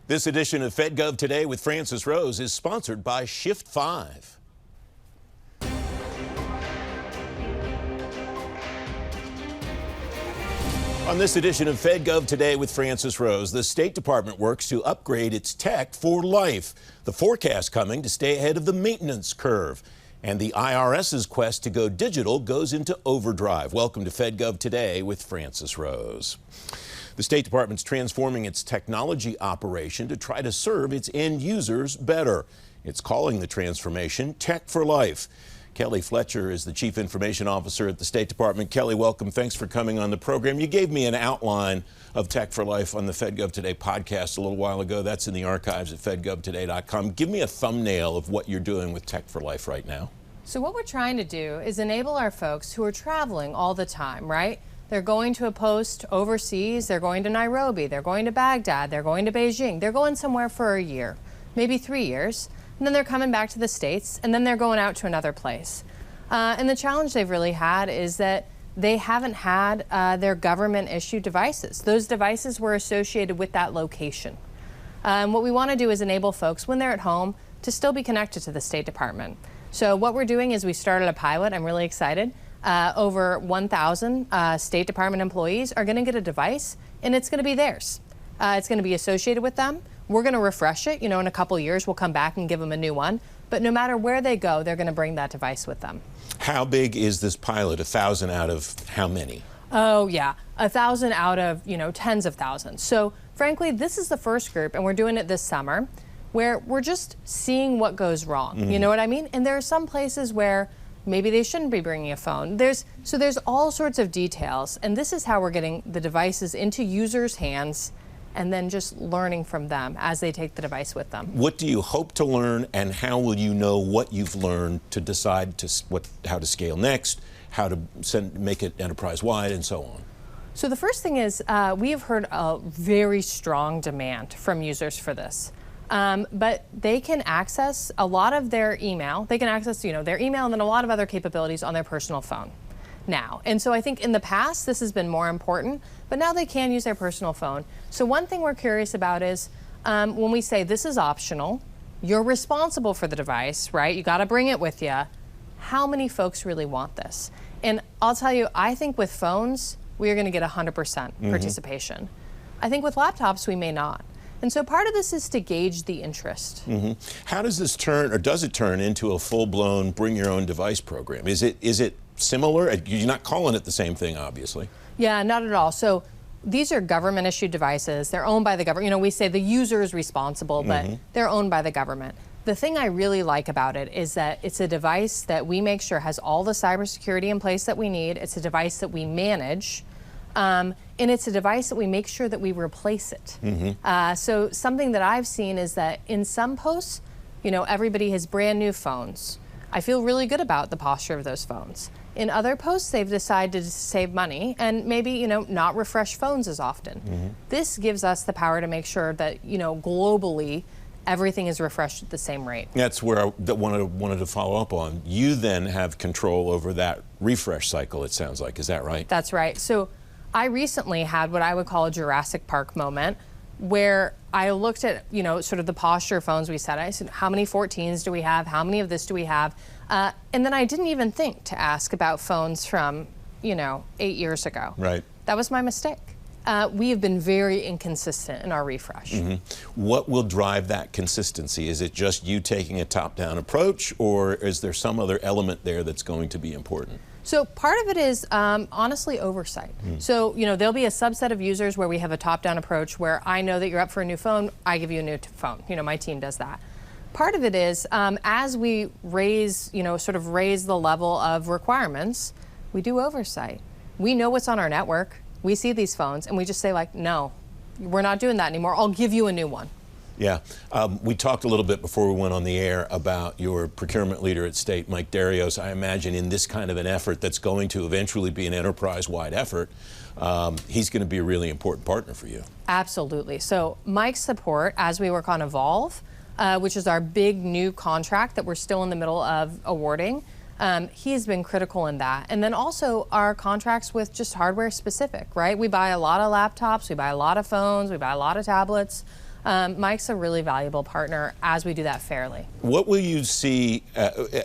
This edition of FedGov Today with Francis Rose is sponsored by Shift 5. On this edition of FedGov Today with Francis Rose, the State Department works to upgrade its tech for life. The forecast coming to stay ahead of the maintenance curve. And the IRS's quest to go digital goes into overdrive. Welcome to FedGov Today with Francis Rose. The State Department's transforming its technology operation to try to serve its end users better. It's calling the transformation Tech for Life. Kelly Fletcher is the Chief Information Officer at the State Department. Kelly, welcome. Thanks for coming on the program. You gave me an outline of Tech for Life on the FedGov Today podcast a little while ago. That's in the archives at fedgovtoday.com. Give me a thumbnail of what you're doing with Tech for Life right now. So what we're trying to do is enable our folks who are traveling all the time, right? They're going to a post overseas, they're going to Nairobi, they're going to Baghdad, they're going to Beijing, they're going somewhere for a year, maybe 3 years, and then they're coming back to the States, and then they're going out to another place. And the challenge they've really had is that they haven't had their government-issued devices. Those devices were associated with that location. What we want to do is enable folks, when they're at home, to still be connected to the State Department. So what we're doing is we started a pilot. I'm really excited. Over 1,000 State Department employees are going to get a device, and it's going to be theirs. It's going to be associated with them. We're going to refresh it. You know, in a couple years, we'll come back and give them a new one. But no matter where they go, they're going to bring that device with them. How big is this pilot? 1,000 out of how many? Oh, yeah. 1,000 out of, tens of thousands. So, frankly, this is the first group, and we're doing it this summer, where we're just seeing what goes wrong. Mm-hmm. You know what I mean? And there are some places where maybe they shouldn't be bringing a phone. There's all sorts of details, and this is how we're getting the devices into users' hands and then just learning from them as they take the device with them. What do you hope to learn, and how will you know what you've learned to decide how to scale next, how to make it enterprise-wide, and so on? So the first thing is we have heard a very strong demand from users for this. But they can access a lot of their email. They can access, their email and then a lot of other capabilities on their personal phone now. And so I think in the past, this has been more important, but now they can use their personal phone. So one thing we're curious about is when we say this is optional, you're responsible for the device, right? You got to bring it with you. How many folks really want this? And I'll tell you, I think with phones, we are going to get 100% participation. I think with laptops, we may not. And so part of this is to gauge the interest. Mm-hmm. How does this turn, or does it turn into a full-blown bring your own device program? Is it similar? You're not calling it the same thing, obviously. Yeah, not at all. So these are government-issued devices. They're owned by the government. We say the user is responsible, but they're owned by the government. The thing I really like about it is that it's a device that we make sure has all the cybersecurity in place that we need. It's a device that we manage. And it's a device that we make sure that we replace it. Mm-hmm. So something that I've seen is that in some posts, everybody has brand new phones. I feel really good about the posture of those phones. In other posts, they've decided to save money and maybe, not refresh phones as often. Mm-hmm. This gives us the power to make sure that, globally, everything is refreshed at the same rate. That's where I wanted to follow up on. You then have control over that refresh cycle, it sounds like. Is that right? That's right. So I recently had what I would call a Jurassic Park moment where I looked at, sort of the posture phones we said. I said, how many 14s do we have? How many of this do we have? And then I didn't even think to ask about phones from, 8 years ago. Right. That was my mistake. We have been very inconsistent in our refresh. Mm-hmm. What will drive that consistency? Is it just you taking a top-down approach, or is there some other element there that's going to be important? So part of it is honestly oversight. So there'll be a subset of users where we have a top-down approach where I know that you're up for a new phone, I give you a new phone. My team does that. Part of it is as we raise, raise the level of requirements, we do oversight. We know what's on our network. We see these phones and we just say no, we're not doing that anymore. I'll give you a new one. Yeah. We talked a little bit before we went on the air about your procurement leader at State, Mike Darios. I imagine in this kind of an effort that's going to eventually be an enterprise-wide effort, he's going to be a really important partner for you. Absolutely. So Mike's support as we work on Evolve, which is our big new contract that we're still in the middle of awarding, he has been critical in that. And then also our contracts with just hardware specific, right? We buy a lot of laptops, we buy a lot of phones, we buy a lot of tablets. Mike's a really valuable partner as we do that fairly. What will you see,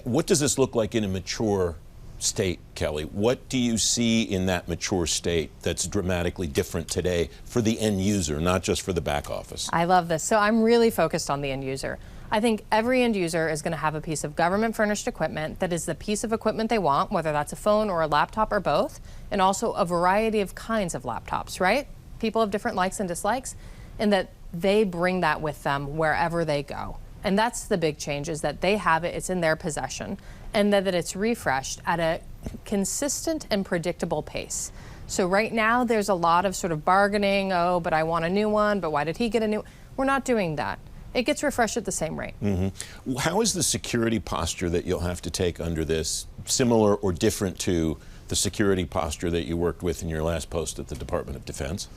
what does this look like in a mature state, Kelly? What do you see in that mature state that's dramatically different today for the end user, not just for the back office? I love this. So I'm really focused on the end user. I think every end user is going to have a piece of government furnished equipment that is the piece of equipment they want, whether that's a phone or a laptop or both, and also a variety of kinds of laptops, right? People have different likes and dislikes, and that they bring that with them wherever they go. And that's the big change, is that they have it, it's in their possession, and that it's refreshed at a consistent and predictable pace. So right now there's a lot of sort of bargaining, oh, but I want a new one, but why did he get a new? We're not doing that. It gets refreshed at the same rate. Mm-hmm. How is the security posture that you'll have to take under this similar or different to the security posture that you worked with in your last post at the Department of Defense?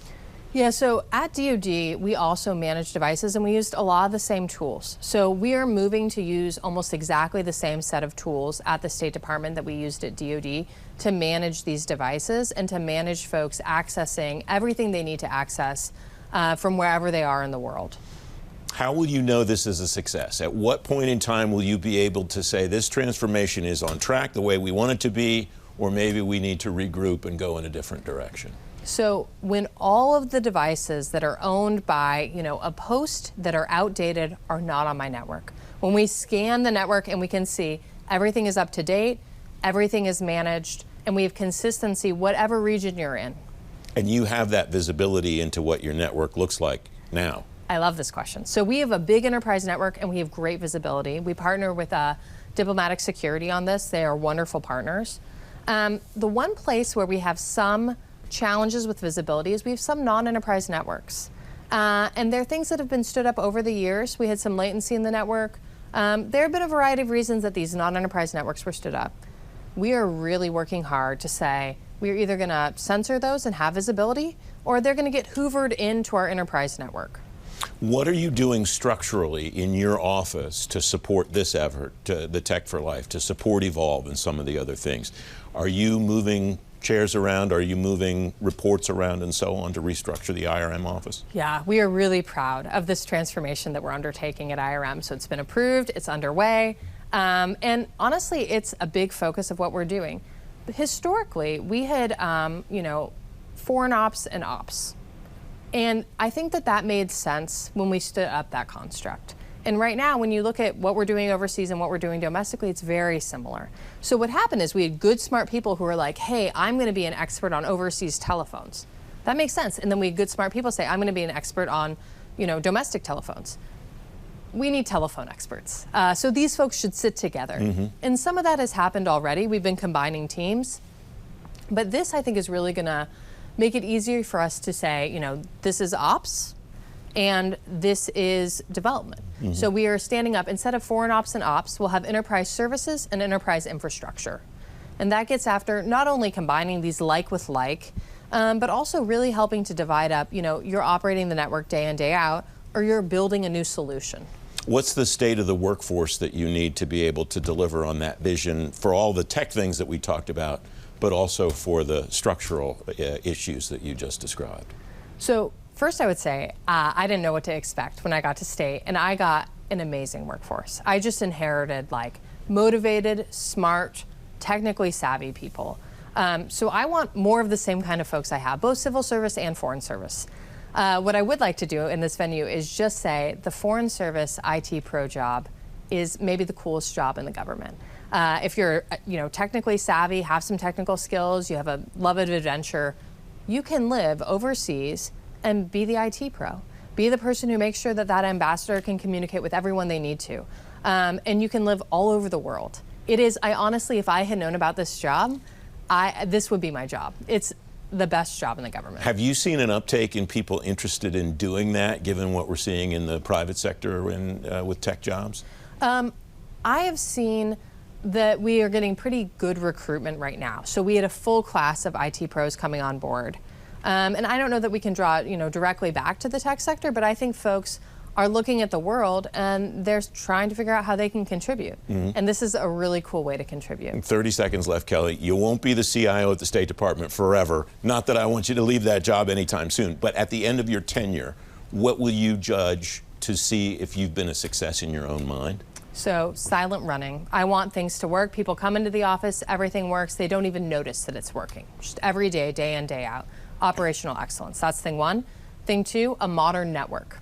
Yeah, so at DoD, we also manage devices, and we used a lot of the same tools. So we are moving to use almost exactly the same set of tools at the State Department that we used at DoD to manage these devices and to manage folks accessing everything they need to access from wherever they are in the world. How will you know this is a success? At what point in time will you be able to say this transformation is on track the way we want it to be, or maybe we need to regroup and go in a different direction? So when all of the devices that are owned by, a post that are outdated are not on my network. When we scan the network and we can see everything is up to date, everything is managed, and we have consistency whatever region you're in. And you have that visibility into what your network looks like now. I love this question. So we have a big enterprise network and we have great visibility. We partner with Diplomatic Security on this. They are wonderful partners. The one place where we have some challenges with visibility is we have some non-enterprise networks. And there are things that have been stood up over the years. We had some latency in the network. There have been a variety of reasons that these non-enterprise networks were stood up. We are really working hard to say we're either going to censor those and have visibility, or they're going to get hoovered into our enterprise network. What are you doing structurally in your office to support this effort, the Tech for Life, to support Evolve and some of the other things? Are you moving chairs around? Are you moving reports around and so on to restructure the IRM office? Yeah, we are really proud of this transformation that we're undertaking at IRM. So it's been approved, it's underway, and honestly, it's a big focus of what we're doing. Historically, we had, foreign ops and ops. And I think that made sense when we stood up that construct. And right now, when you look at what we're doing overseas and what we're doing domestically, it's very similar. So what happened is we had good, smart people who were like, hey, I'm going to be an expert on overseas telephones. That makes sense. And then we had good, smart people say, I'm going to be an expert on, domestic telephones. We need telephone experts. So these folks should sit together. Mm-hmm. And some of that has happened already. We've been combining teams. But this, I think, is really going to make it easier for us to say, this is ops and this is development. Mm-hmm. So we are standing up, instead of foreign ops and ops, we'll have enterprise services and enterprise infrastructure. And that gets after not only combining these like with like, but also really helping to divide up, you're operating the network day in, day out, or you're building a new solution. What's the state of the workforce that you need to be able to deliver on that vision for all the tech things that we talked about, but also for the structural issues that you just described? So first I would say, I didn't know what to expect when I got to state, and I got an amazing workforce. I just inherited motivated, smart, technically savvy people. So I want more of the same kind of folks I have, both civil service and foreign service. What I would like to do in this venue is just say the foreign service IT pro job is maybe the coolest job in the government. If you're, technically savvy, have some technical skills, you have a love of adventure, you can live overseas and be the IT pro. Be the person who makes sure that ambassador can communicate with everyone they need to. And you can live all over the world. I honestly, if I had known about this job, this would be my job. It's the best job in the government. Have you seen an uptake in people interested in doing that, given what we're seeing in the private sector and with tech jobs? I have seen that we are getting pretty good recruitment right now. So we had a full class of IT pros coming on board. And I don't know that we can draw directly back to the tech sector, but I think folks are looking at the world and they're trying to figure out how they can contribute. Mm-hmm. And this is a really cool way to contribute. 30 seconds left, Kelly. You won't be the CIO at the State Department forever. Not that I want you to leave that job anytime soon, but at the end of your tenure, what will you judge to see if you've been a success in your own mind? So silent running. I want things to work. People come into the office, everything works. They don't even notice that it's working. Just every day, day in, day out. Operational excellence. That's thing one. Thing two, a modern network,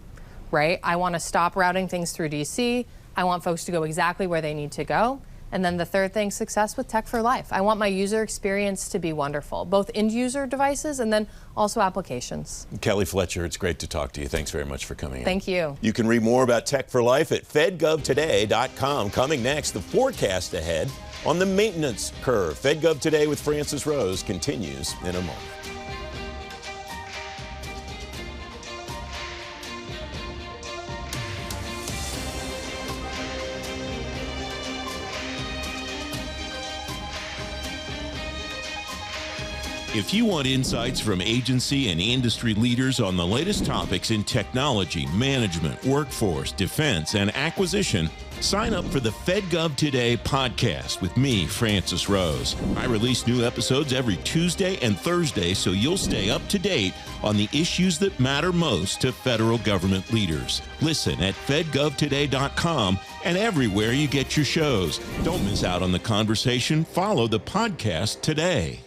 right? I want to stop routing things through DC. I want folks to go exactly where they need to go. And then the third thing, success with tech for life. I want my user experience to be wonderful, both end user devices and then also applications. Kelly Fletcher, it's great to talk to you. Thanks very much for coming in. Thank you. You can read more about Tech for Life at fedgovtoday.com. Coming next, the forecast ahead on the maintenance curve. FedGov Today with Francis Rose continues in a moment. If you want insights from agency and industry leaders on the latest topics in technology, management, workforce, defense, and acquisition, sign up for the FedGov Today podcast with me, Francis Rose. I release new episodes every Tuesday and Thursday, so you'll stay up to date on the issues that matter most to federal government leaders. Listen at fedgovtoday.com and everywhere you get your shows. Don't miss out on the conversation. Follow the podcast today.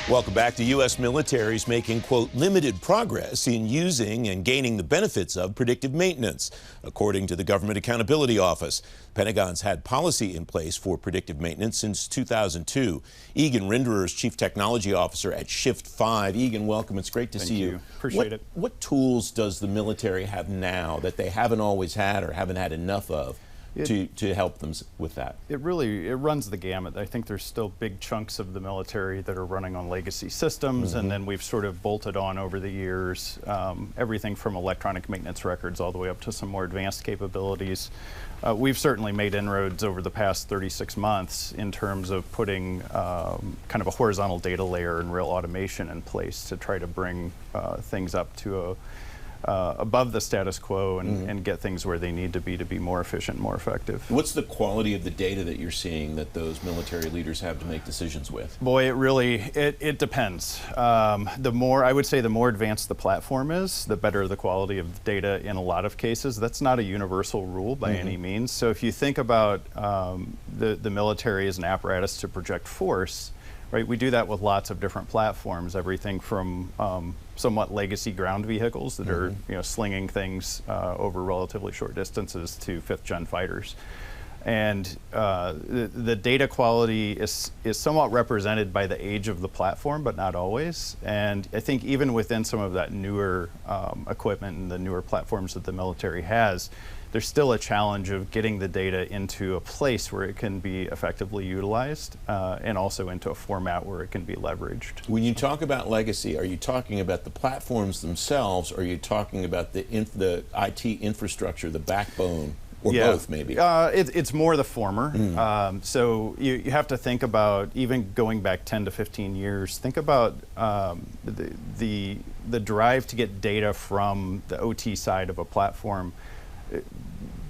Welcome back. The U.S. military is making, quote, limited progress in using and gaining the benefits of predictive maintenance, according to the Government Accountability Office. Pentagon's had policy in place for predictive maintenance since 2002. Egon Rinderer is Chief Technology Officer at Shift 5. Egon, welcome. It's great to see you. Appreciate it. What tools does the military have now that they haven't always had or haven't had enough of to help them with that? It runs the gamut. I think there's still big chunks of the military that are running on legacy systems, and then we've sort of bolted on over the years everything from electronic maintenance records all the way up to some more advanced capabilities. We've certainly made inroads over the past 36 months in terms of putting kind of a horizontal data layer and real automation in place to try to bring things up to above the status quo and get things where they need to be more efficient, more effective. What's the quality of the data that you're seeing that those military leaders have to make decisions with? Boy, it depends. The more advanced the platform is, the better the quality of data in a lot of cases. That's not a universal rule by any means. So if you think about the military as an apparatus to project force, right, we do that with lots of different platforms, everything from somewhat legacy ground vehicles that are slinging things over relatively short distances to 5th-gen fighters. And the data quality is somewhat represented by the age of the platform, but not always. And I think even within some of that newer equipment and the newer platforms that the military has, there's still a challenge of getting the data into a place where it can be effectively utilized and also into a format where it can be leveraged. When you talk about legacy, are you talking about the platforms themselves, or are you talking about the IT infrastructure, the backbone, or both maybe? It's more the former. So you have to think about, even going back 10 to 15 years, think about the drive to get data from the OT side of a platform.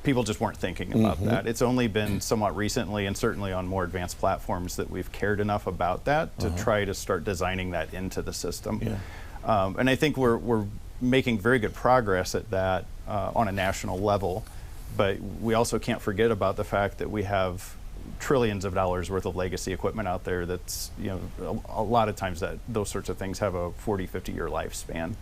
People just weren't thinking about that. It's only been somewhat recently, and certainly on more advanced platforms, that we've cared enough about that to try to start designing that into the system. And I think we're making very good progress at that on a national level, but we also can't forget about the fact that we have trillions of dollars worth of legacy equipment out there that's, a lot of times those sorts of things have a 40, 50-year lifespan.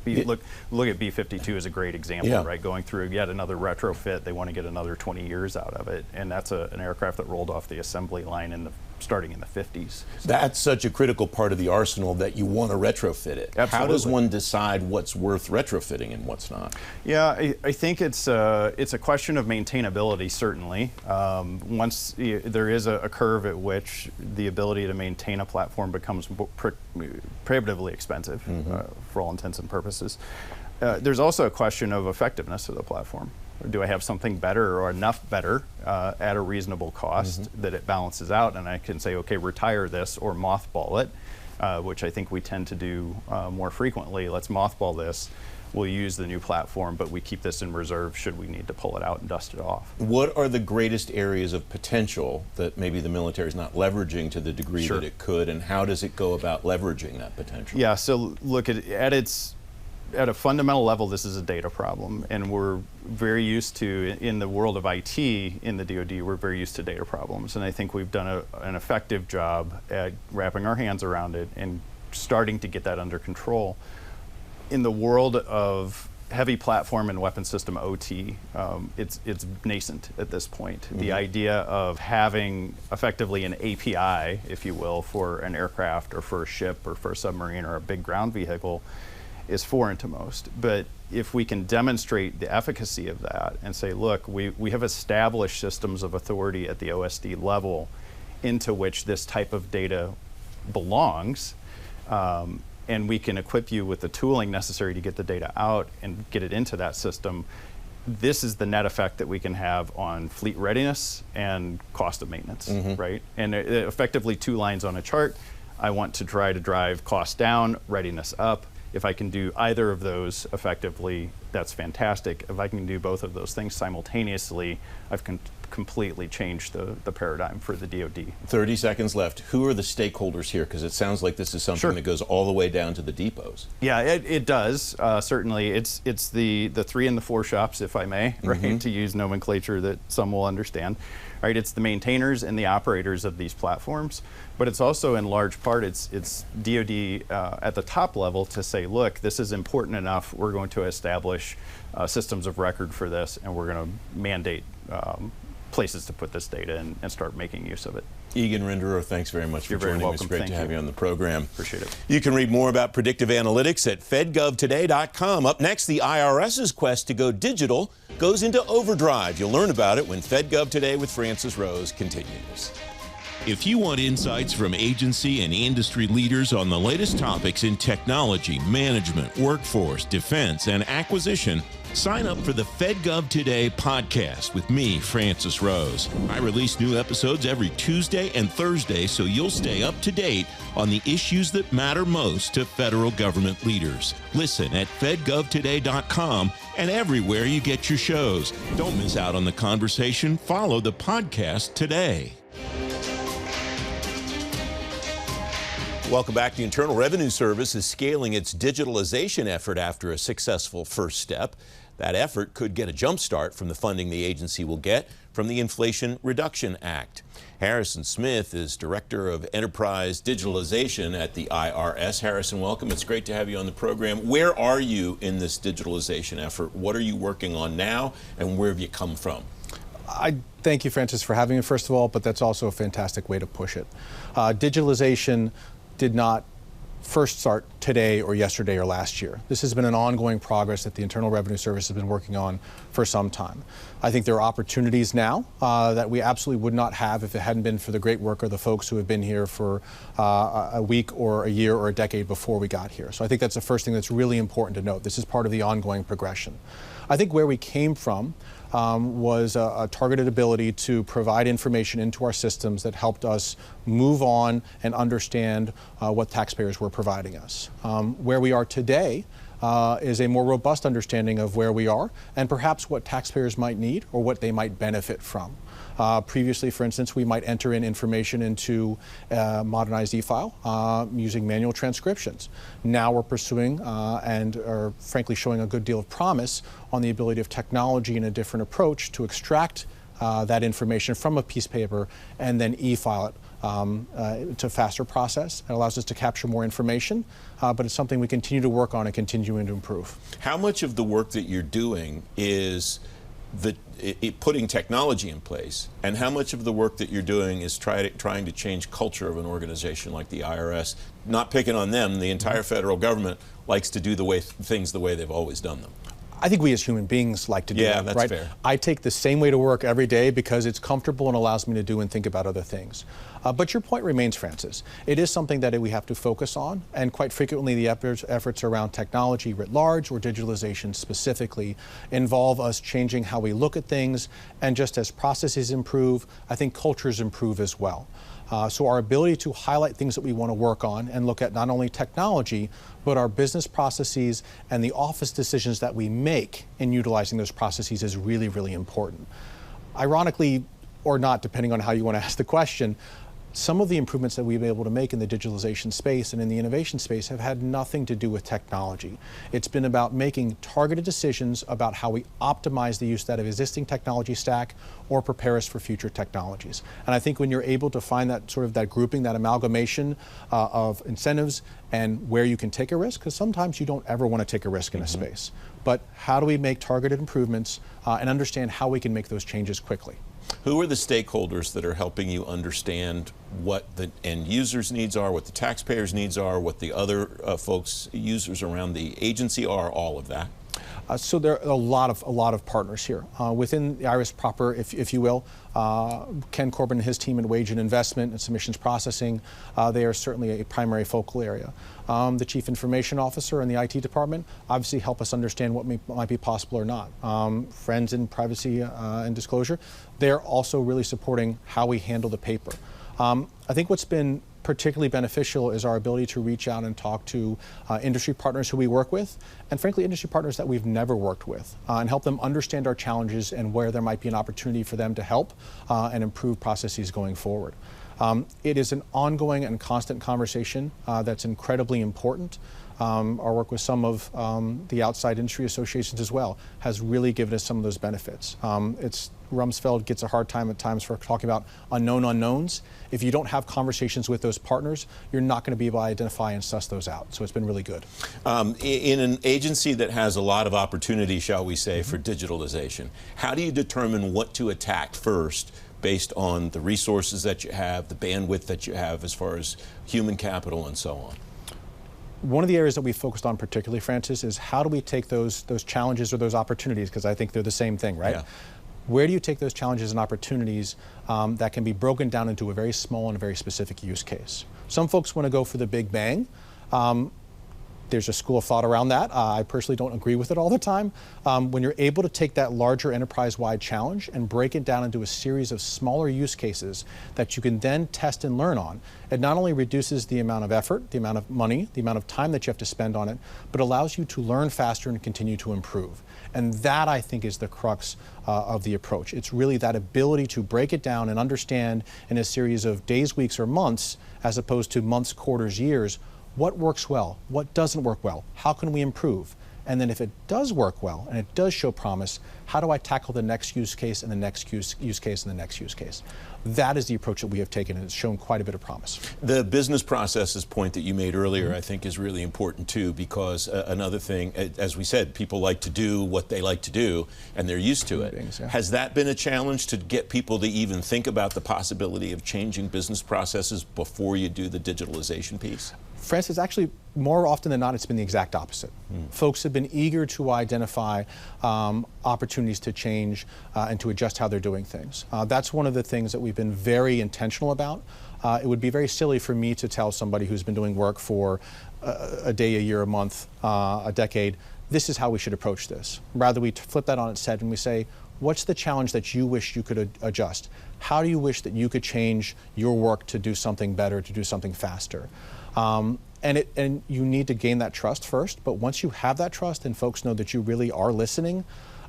Look at B-52 as a great example, right? Going through yet another retrofit, they want to get another 20 years out of it, and that's an aircraft that rolled off the assembly line starting in the 50s. That's such a critical part of the arsenal that you want to retrofit it. Absolutely. How does one decide what's worth retrofitting and what's not? Yeah, I think it's a question of maintainability, certainly. Once there is a curve at which the ability to maintain a platform becomes prohibitively expensive for all intents and purposes. There's also a question of effectiveness of the platform. Do I have something better or enough better at a reasonable cost that it balances out, and I can say, okay, retire this or mothball it, which I think we tend to do more frequently. Let's mothball this. We'll use the new platform, but we keep this in reserve should we need to pull it out and dust it off. What are the greatest areas of potential that maybe the military is not leveraging to the degree that it could, and how does it go about leveraging that potential? Yeah, so look, at a fundamental level, this is a data problem, and we're very used to, in the world of IT, in the DoD, we're very used to data problems, and I think we've done an effective job at wrapping our hands around it and starting to get that under control. In the world of heavy platform and weapon system OT, it's nascent at this point. The idea of having effectively an API, if you will, for an aircraft or for a ship or for a submarine or a big ground vehicle is foreign to most. But if we can demonstrate the efficacy of that and say, look, we have established systems of authority at the OSD level into which this type of data belongs, and we can equip you with the tooling necessary to get the data out and get it into that system, this is the net effect that we can have on fleet readiness and cost of maintenance, right? And effectively 2 lines on a chart. I want to try to drive cost down, readiness up. If I can do either of those effectively, that's fantastic. If I can do both of those things simultaneously, I've completely changed the paradigm for the DoD. 30 seconds left. Who are the stakeholders here? Because it sounds like this is something that goes all the way down to the depots. Yeah, it does. Certainly, it's the 3 and the 4 shops, if I may, right? To use nomenclature that some will understand. Right, it's the maintainers and the operators of these platforms, but it's also in large part it's DoD at the top level to say, look, this is important enough. We're going to establish systems of record for this, and we're going to mandate places to put this data in and start making use of it. Egon Rinderer, thanks very much for joining us. It's great to have you on the program. Appreciate it. You can read more about predictive analytics at fedgovtoday.com. Up next, the IRS's quest to go digital goes into overdrive. You'll learn about it when FedGov Today with Francis Rose continues. If you want insights from agency and industry leaders on the latest topics in technology, management, workforce, defense, and acquisition, sign up for the FedGov Today podcast with me, Francis Rose. I release new episodes every Tuesday and Thursday, so you'll stay up to date on the issues that matter most to federal government leaders. Listen at fedgovtoday.com and everywhere you get your shows. Don't miss out on the conversation. Follow the podcast today. Welcome back. The Internal Revenue Service is scaling its digitalization effort after a successful first step. That effort could get a jump start from the funding the agency will get from the Inflation Reduction Act. Harrison Smith is Director of Enterprise Digitalization at the IRS. Harrison, welcome. It's great to have you on the program. Where are you in this digitalization effort? What are you working on now, and where have you come from? I thank you, Francis, for having me, first of all, but that's also a fantastic way to push it. Digitalization did not first start today or yesterday or last year. This has been an ongoing progress that the Internal Revenue Service has been working on for some time. I think there are opportunities now that we absolutely would not have if it hadn't been for the great work of the folks who have been here for a week or a year or a decade before we got here. So I think that's the first thing that's really important to note. This is part of the ongoing progression. I think where we came from was a targeted ability to provide information into our systems that helped us move on and understand what taxpayers were providing us. Where we are today is a more robust understanding of where we are and perhaps what taxpayers might need or what they might benefit from. Previously, for instance, we might enter in information into modernized e-file using manual transcriptions. Now we're pursuing and are frankly showing a good deal of promise on the ability of technology and a different approach to extract that information from a piece of paper and then e-file it to faster process. It allows us to capture more information, but it's something we continue to work on and continuing to improve. How much of the work that you're doing is putting technology in place, and how much of the work that you're doing is trying to change culture of an organization like the IRS? Not picking on them, the entire federal government likes to do things the way they've always done them. I think we as human beings like to do that, that's right? Fair. I take the same way to work every day because it's comfortable and allows me to do and think about other things. But your point remains, Francis. It is something that we have to focus on, and quite frequently the efforts around technology writ large or digitalization specifically involve us changing how we look at things, and just as processes improve, I think cultures improve as well. So our ability to highlight things that we want to work on and look at not only technology, but our business processes and the office decisions that we make in utilizing those processes is really, really important. Ironically, or not, depending on how you want to ask the question, some of the improvements that we've been able to make in the digitalization space and in the innovation space have had nothing to do with technology. It's been about making targeted decisions about how we optimize the use of that existing technology stack or prepare us for future technologies. And I think when you're able to find that sort of that grouping, that amalgamation of incentives and where you can take a risk, because sometimes you don't ever want to take a risk in a space, but how do we make targeted improvements and understand how we can make those changes quickly? Who are the stakeholders that are helping you understand what the end users' needs are, what the taxpayers' needs are, what the other folks, users around the agency are, all of that? So there are a lot of partners here. Within the IRS proper, if you will, Ken Corbin and his team in wage and investment and submissions processing, they are certainly a primary focal area. The Chief Information Officer and the IT department obviously help us understand what might be possible or not. Friends in privacy and disclosure, they're also really supporting how we handle the paper. I think what's been particularly beneficial is our ability to reach out and talk to industry partners who we work with, and frankly industry partners that we've never worked with, and help them understand our challenges and where there might be an opportunity for them to help and improve processes going forward. It is an ongoing and constant conversation that's incredibly important. Our work with some of the outside industry associations as well has really given us some of those benefits. Rumsfeld gets a hard time at times for talking about unknown unknowns. If you don't have conversations with those partners, you're not going to be able to identify and suss those out. So it's been really good. In an agency that has a lot of opportunity, shall we say, for digitalization, how do you determine what to attack first based on the resources that you have, the bandwidth that you have as far as human capital and so on? One of the areas that we focused on particularly, Francis, is how do we take those challenges or those opportunities, because I think they're the same thing, right? Yeah. Where do you take those challenges and opportunities that can be broken down into a very small and a very specific use case? Some folks want to go for the big bang. There's a school of thought around that. I personally don't agree with it all the time. When you're able to take that larger enterprise-wide challenge and break it down into a series of smaller use cases that you can then test and learn on, it not only reduces the amount of effort, the amount of money, the amount of time that you have to spend on it, but allows you to learn faster and continue to improve. And that, I think, is the crux of the approach. It's really that ability to break it down and understand in a series of days, weeks, or months, as opposed to months, quarters, years, what works well, what doesn't work well, how can we improve? And then if it does work well and it does show promise, how do I tackle the next use case and the next use case and the next use case? That is the approach that we have taken, and it's shown quite a bit of promise. The business processes point that you made earlier, I think, is really important too, because another thing, as we said, people like to do what they like to do, and they're used to it. Yeah. Has that been a challenge to get people to even think about the possibility of changing business processes before you do the digitalization piece? Francis, actually, more often than not, it's been the exact opposite. Folks have been eager to identify opportunities to change and to adjust how they're doing things. That's one of the things that we've been very intentional about. It would be very silly for me to tell somebody who's been doing work for a day, a year, a month, a decade, this is how we should approach this. Rather, we flip that on its head and we say, what's the challenge that you wish you could adjust? How do you wish that you could change your work to do something better, to do something faster? And you need to gain that trust first, but once you have that trust and folks know that you really are listening,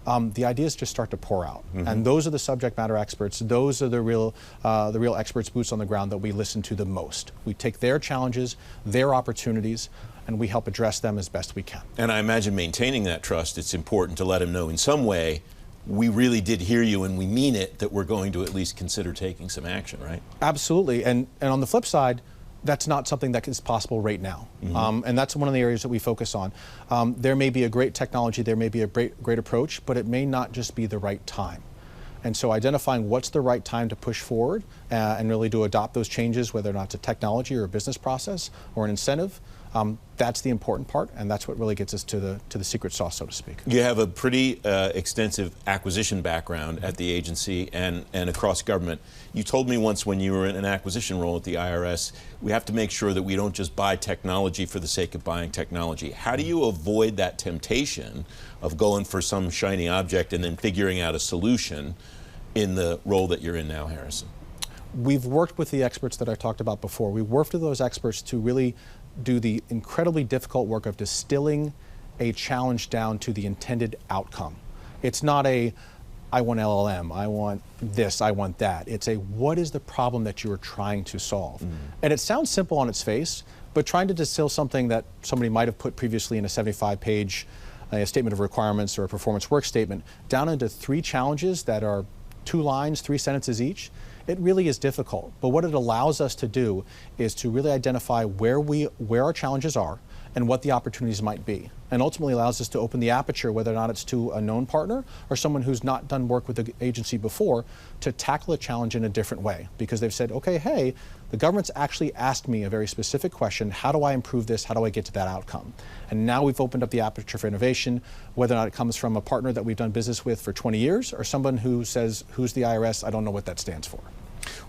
the ideas just start to pour out. And those are the subject matter experts. Those are the real experts, boots on the ground, that we listen to the most. We take their challenges, their opportunities, and we help address them as best we can. And I imagine maintaining that trust, it's important to let them know in some way, we really did hear you and we mean it, that we're going to at least consider taking some action, right? Absolutely. And on the flip side, that's not something that is possible right now. And that's one of the areas that we focus on. There may be a great technology, there may be a great approach, but it may not just be the right time. And so identifying what's the right time to push forward and really to adopt those changes, whether or not it's a technology or a business process or an incentive, that's the important part, and that's what really gets us to the secret sauce, so to speak. You have a pretty extensive acquisition background at the agency and across government. You told me once when you were in an acquisition role at the IRS, we have to make sure that we don't just buy technology for the sake of buying technology. How do you avoid that temptation of going for some shiny object and then figuring out a solution in the role that you're in now, Harrison? We've worked with the experts that I talked about before. We worked with those experts to really do the incredibly difficult work of distilling a challenge down to the intended outcome. It's not a, I want LLM, I want this, I want that. It's a, what is the problem that you are trying to solve? And it sounds simple on its face, but trying to distill something that somebody might have put previously in a 75-page statement of requirements or a performance work statement down into 3 challenges that are 2 lines, 3 sentences each, it really is difficult. But what it allows us to do is to really identify where our challenges are and what the opportunities might be. And ultimately allows us to open the aperture, whether or not it's to a known partner or someone who's not done work with the agency before, to tackle a challenge in a different way. Because they've said, okay, hey, the government's actually asked me a very specific question. How do I improve this? How do I get to that outcome? And now we've opened up the aperture for innovation, whether or not it comes from a partner that we've done business with for 20 years or someone who says, who's the IRS? I don't know what that stands for.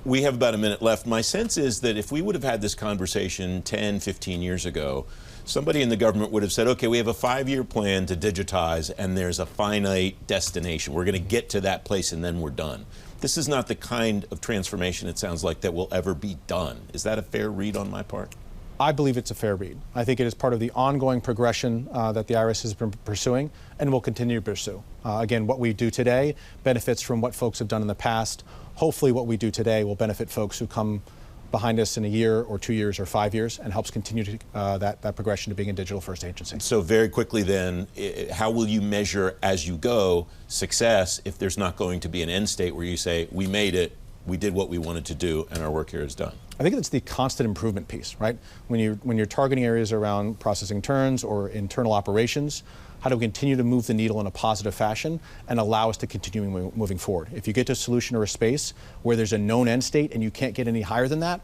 We have about a minute left. My sense is that if we would have had this conversation 10, 15 years ago, somebody in the government would have said, okay, we have a 5-year plan to digitize and there's a finite destination. We're going to get to that place and then we're done. This is not the kind of transformation, it sounds like, that will ever be done. Is that a fair read on my part? I believe it's a fair read. I think it is part of the ongoing progression that the IRS has been pursuing and will continue to pursue. Again, what we do today benefits from what folks have done in the past. Hopefully what we do today will benefit folks who come behind us in a year or 2 years or 5 years and helps continue to, that progression to being a digital-first agency. So very quickly then, how will you measure as you go success if there's not going to be an end state where you say, we made it, we did what we wanted to do, and our work here is done? I think it's the constant improvement piece, right? When you're targeting areas around processing turns or internal operations, how do we continue to move the needle in a positive fashion and allow us to continue moving forward? If you get to a solution or a space where there's a known end state and you can't get any higher than that,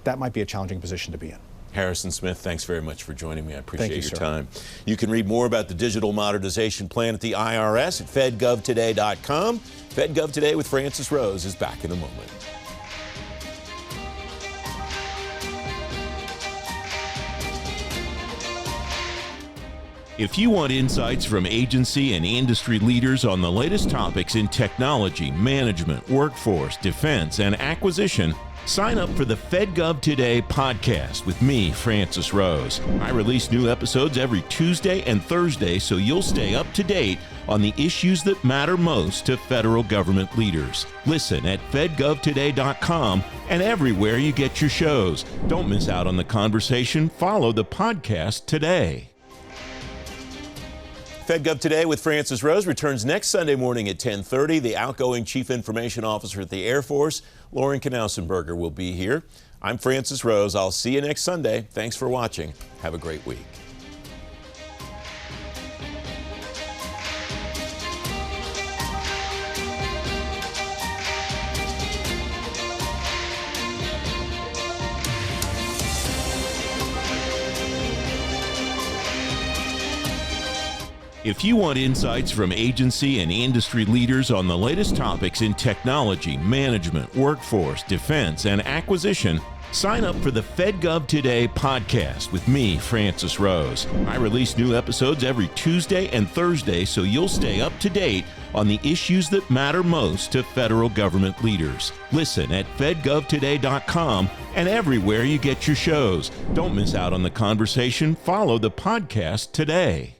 that might be a challenging position to be in. Harrison Smith, thanks very much for joining me. I appreciate your sir. time. You can read more about the digital modernization plan at the IRS at fedgovtoday.com. FedGov Today with Francis Rose is back in a moment. If you want insights from agency and industry leaders on the latest topics in technology, management, workforce, defense, and acquisition, sign up for the FedGov Today podcast with me, Francis Rose. I release new episodes every Tuesday and Thursday, so you'll stay up to date on the issues that matter most to federal government leaders. Listen at fedgovtoday.com and everywhere you get your shows. Don't miss out on the conversation. Follow the podcast today. FedGov Today with Francis Rose returns next Sunday morning at 10:30. The outgoing Chief Information Officer at the Air Force, Lauren Knausenberger, will be here. I'm Francis Rose. I'll see you next Sunday. Thanks for watching. Have a great week. If you want insights from agency and industry leaders on the latest topics in technology, management, workforce, defense, and acquisition, sign up for the FedGov Today podcast with me, Francis Rose. I release new episodes every Tuesday and Thursday, so you'll stay up to date on the issues that matter most to federal government leaders. Listen at fedgovtoday.com and everywhere you get your shows. Don't miss out on the conversation. Follow the podcast today.